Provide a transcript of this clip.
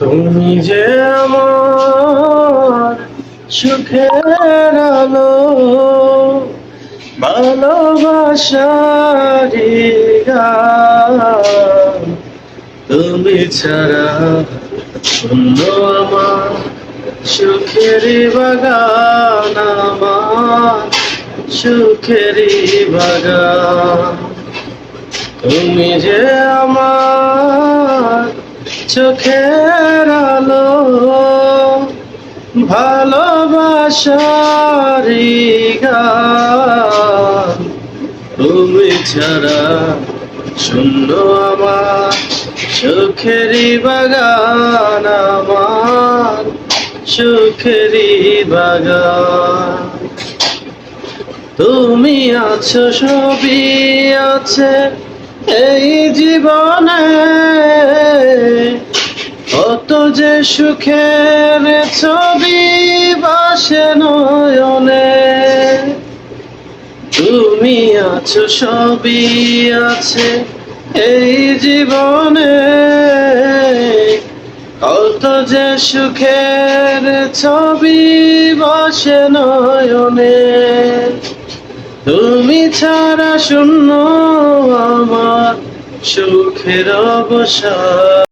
তুমি যে আমার সুখের আলো, ভালোবাসারি গান। তুমি ছাড়া শূন্য আমার সুখেরই বাগান, আমার সুখেরই বাগান। তুমি যে আমার চোখের আলো, ভালোবাসারি গান। তুমি ছাড়া শূন্য আমার সুখেরই বাগান, আমার সুখেরই বাগান। তুমি আছো, সবই আছে এই জীবনে, কত যে সুখের ছবি ভাসে নয়নে। তুমি আছো, সবই আছে এই জীবনে, কত যে সুখের ছবি ভাসে নয়নে। তুমি ছাড়া শূন্য আমার সুখের অবসান।